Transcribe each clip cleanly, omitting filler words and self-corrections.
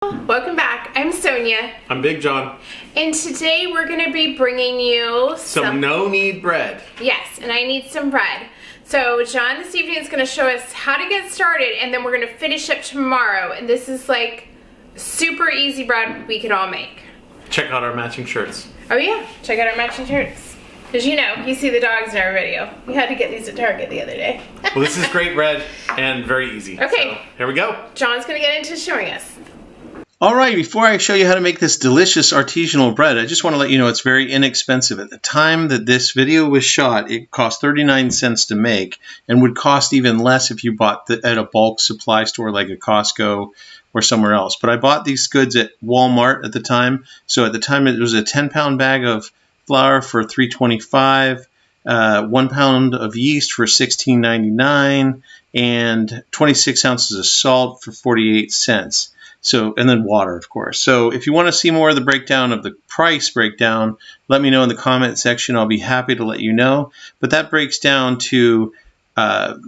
Welcome back. I'm Sonia. I'm Big John. And today we're going to be bringing you some no-knead bread. Yes, and I need some bread. So John this evening is going to show us how to get started, and then we're going to finish up tomorrow. And this is like super easy bread we could all make. Check out our matching shirts. Oh yeah, check out our matching shirts. Because you know, you see the dogs in our video. We had to get these at Target the other day. Well, this is great bread and very easy. Okay. So, here we go. John's going to get into showing us. Alright, before I show you how to make this delicious artisanal bread, I just want to let you know it's very inexpensive. At the time that this video was shot, it cost 39 cents to make and would cost even less if you bought it at a bulk supply store like a Costco or somewhere else. But I bought these goods at Walmart at the time. So at the time it was a 10-pound bag of flour for $3.25, 1 pound of yeast for $16.99, and 26 ounces of salt for 48 cents. So, and then water, of course. So if you want to see more of the breakdown of the price breakdown, let me know in the comment section. I'll be happy to let you know. But that breaks down to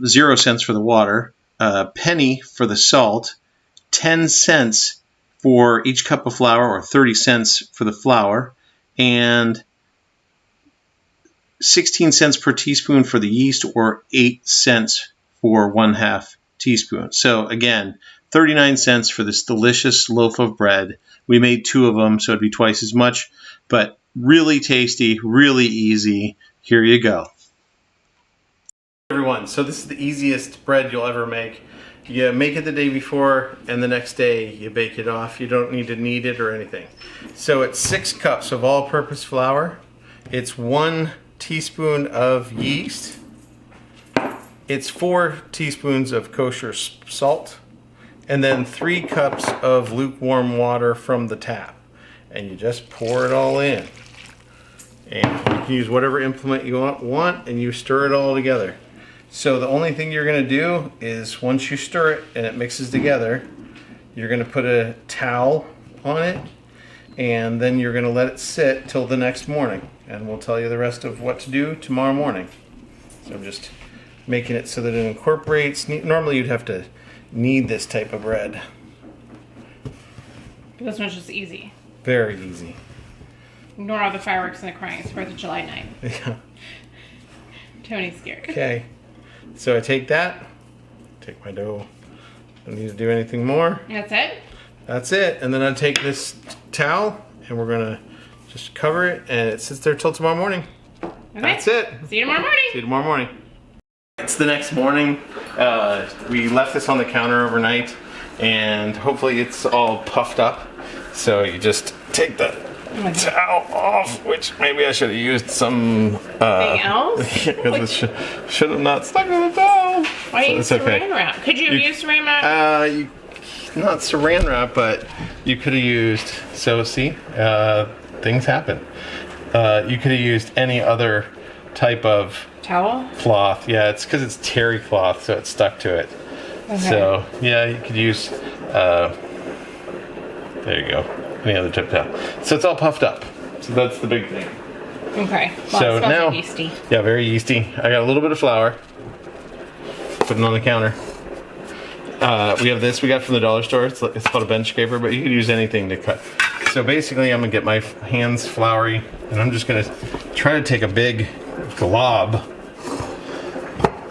0 cents for the water, a penny for the salt, 10 cents for each cup of flour, or 30 cents for the flour, and 16 cents per teaspoon for the yeast, or 8 cents for 1/2 teaspoon. So again, 39 cents for this delicious loaf of bread. We made 2 of them, so it'd be twice as much, but really tasty, really easy. Here you go. Everyone, so this is the easiest bread you'll ever make. You make it the day before, and the next day you bake it off. You don't need to knead it or anything. So it's 6 cups of all-purpose flour. It's 1 teaspoon of yeast. It's 4 teaspoons of kosher salt. And then 3 cups of lukewarm water from the tap. And you just pour it all in. And you can use whatever implement you want, and you stir it all together. So the only thing you're going to do is, once you stir it and it mixes together, you're going to put a towel on it, and then you're going to let it sit till the next morning. And we'll tell you the rest of what to do tomorrow morning. So I'm just making it so that it incorporates. Normally you'd have to knead this type of bread. This one's just easy. Very easy. Ignore all the fireworks and the crying. It's 4th of July night. Yeah. Tony's scared. Okay. So I take that, take my dough. Don't need to do anything more. That's it? That's it. And then I take this towel and we're gonna just cover it, and it sits there till tomorrow morning. Okay. That's it. See you tomorrow morning. See you tomorrow morning. It's the next morning. We left this on the counter overnight, and hopefully it's all puffed up. So you just take the towel off, which maybe I should have used some Anything else? Because it should have not stuck to the towel. Why So use it's okay. saran wrap? Could you have used saran wrap? Not saran wrap, but you could have used. So see, things happen. You could have used any other type of Towel? cloth. Yeah, it's because it's terry cloth, so it's stuck to it. Okay. So yeah, you could use there you go, any other type of towel. So it's all puffed up, so that's the big thing. Okay. Well, So it smells now, yeasty. yeah, very yeasty. I got a little bit of flour, put it on the counter. We have this we got from the dollar store. It's called a bench scraper, but you could use anything to cut. So basically I'm gonna get my hands floury, and I'm just gonna try to take a big glob.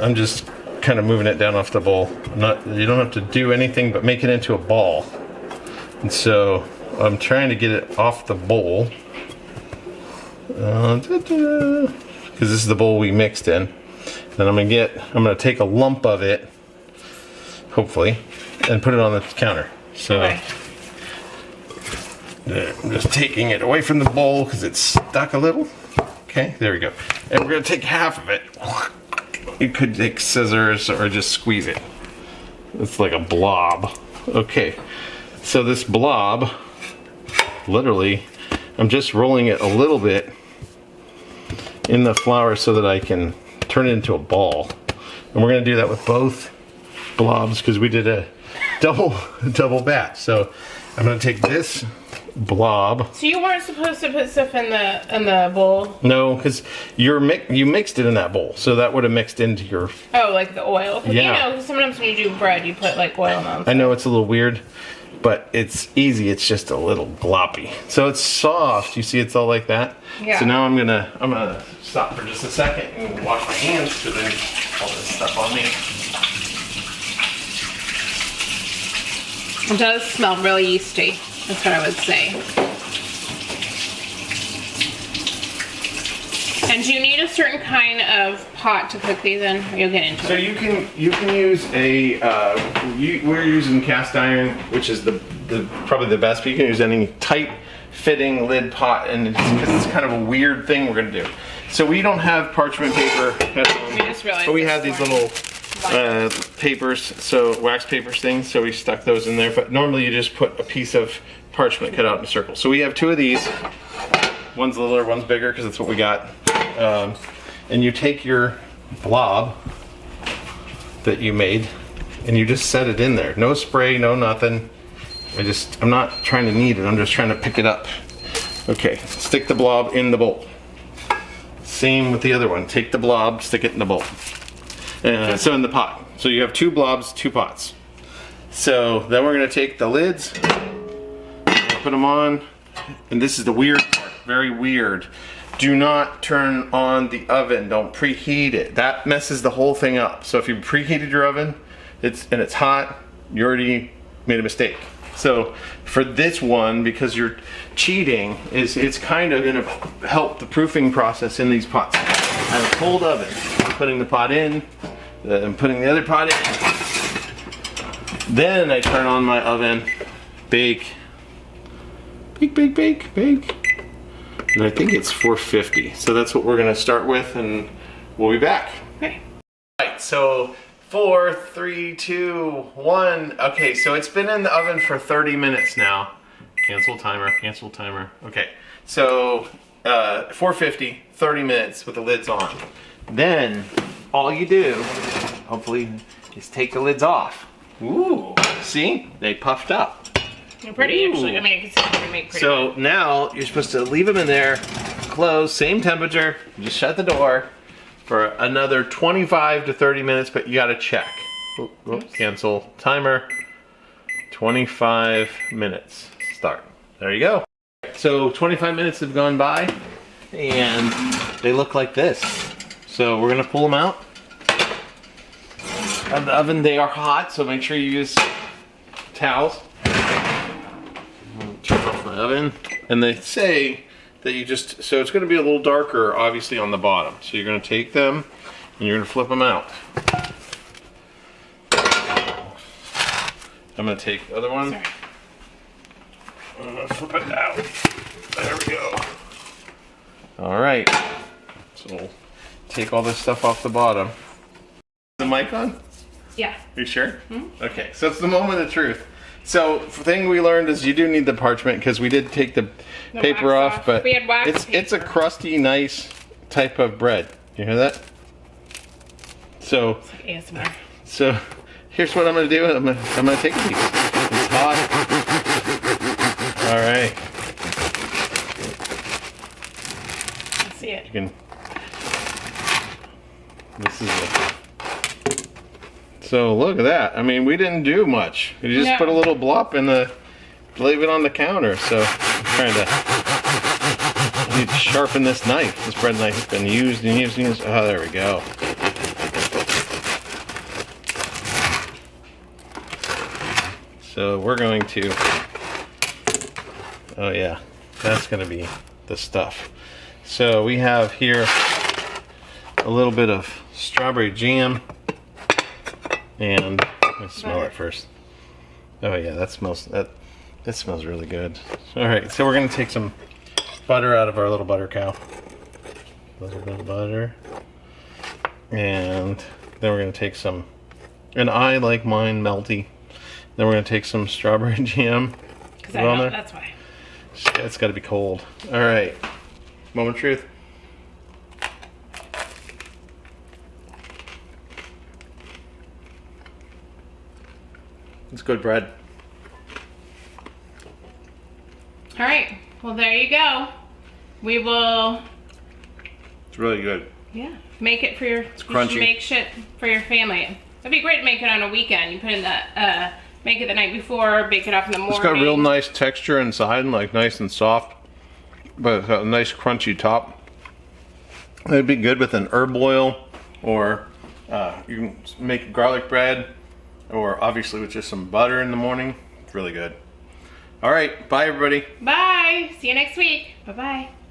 I'm just kind of moving it down off the bowl. You don't have to do anything but make it into a ball. And so I'm trying to get it off the bowl. Because this is the bowl we mixed in. Then I'm gonna take a lump of it, hopefully, and put it on the counter. So Okay. I'm just taking it away from the bowl because it's stuck a little. Okay, there we go. And we're gonna take half of it. You could take scissors or just squeeze it. It's like a blob. Okay, so this blob, literally, I'm just rolling it a little bit in the flour so that I can turn it into a ball. And we're gonna do that with both blobs because we did a double batch. So I'm gonna take this blob. So you weren't supposed to put stuff in the bowl? No, because you mixed it in that bowl, so that would have mixed into your. Oh, like the oil? Yeah. You know, sometimes when you do bread, you put like oil on. I know it's a little weird, but it's easy. It's just a little gloppy. So it's soft. You see, it's all like that. Yeah. So now I'm gonna stop for just a second and wash my hands because there's all this stuff on me. It does smell really yeasty. That's what I would say. And do you need a certain kind of pot to cook these in? You'll get into So it. you can use a we're using cast iron, which is the probably the best. But you can use any tight fitting lid pot, and it's kind of a weird thing we're gonna do. So we don't have parchment paper, but we have these little papers, so wax papers things. So we stuck those in there. But normally you just put a piece of parchment cut out in a circle. So we have two of these. One's littler, one's bigger, because that's what we got. And you take your blob that you made and you just set it in there. No spray, no nothing. I'm not trying to knead it, I'm just trying to pick it up. Okay, stick the blob in the bowl. Same with the other one. Take the blob, stick it in the bowl. So in the pot. So you have two blobs, two pots. So then we're gonna take the lids, put them on, and this is the weird part, very weird. Do not turn on the oven. Don't preheat it. That messes the whole thing up. So if you preheated your oven, it's hot, you already made a mistake. So for this one, because you're cheating, it's kind of gonna help the proofing process in these pots. I have a cold oven. I'm putting the pot in, I'm putting the other pot in. Then I turn on my oven, bake. And I think it's 450. So that's what we're gonna start with, and we'll be back. Okay. All right, so 4, 3, 2, 1. Okay, so it's been in the oven for 30 minutes now. Cancel timer, cancel timer. Okay, so 450, 30 minutes with the lids on. Then all you do, hopefully, is take the lids off. Ooh, see? They puffed up. They're pretty, Ooh. actually. I mean, I can see they make pretty. So now you're supposed to leave them in there, close, same temperature, just shut the door for another 25 to 30 minutes, but you gotta check. Cancel timer, 25 minutes, start. There you go. So 25 minutes have gone by and they look like this. So we're gonna pull them out of the oven. They are hot, so make sure you use towels. Turn off my oven, and they say that you just, so it's going to be a little darker obviously on the bottom, so you're going to take them and you're going to flip them out. I'm going to take the other one. Sorry. I'm going to flip it out. There we go. All right, so we'll take all this stuff off the bottom. The mic on? Yeah. Are you sure? Mm-hmm. Okay, so it's the moment of truth. So the thing we learned is you do need the parchment, because we did take the paper off, but we had wax it's a crusty, nice type of bread. You hear that? So It's like ASMR. So here's what I'm gonna do. I'm gonna take a piece. It's hot. All right. I see it. You can. This is it. So look at that. I mean, we didn't do much. We just put a little blop in the, leave it on the counter. So I'm trying to, I need to sharpen this knife. This bread knife has been used and used and used. Oh, there we go. So we're going to, oh yeah, that's going to be the stuff. So we have here a little bit of strawberry jam. And let's smell it first. Oh yeah, that smells really good. All right, so we're gonna take some butter out of our little butter cow. A little bit of butter, and then we're gonna take some. And I like mine melty. Then we're gonna take some strawberry jam. Because I know that's why. It's got to be cold. All right, moment of truth. It's good bread. All right. Well, there you go. We will. It's really good. Yeah. Make it for your. It's crunchy. You should make shit for your family. That'd be great to make it on a weekend. You put in the make it the night before, bake it up in the morning. It's got real nice texture inside and like nice and soft, but it's got a nice crunchy top. It'd be good with an herb oil, or you can make garlic bread, or obviously with just some butter in the morning. It's really good. All right, bye everybody. Bye. See you next week. Bye-bye.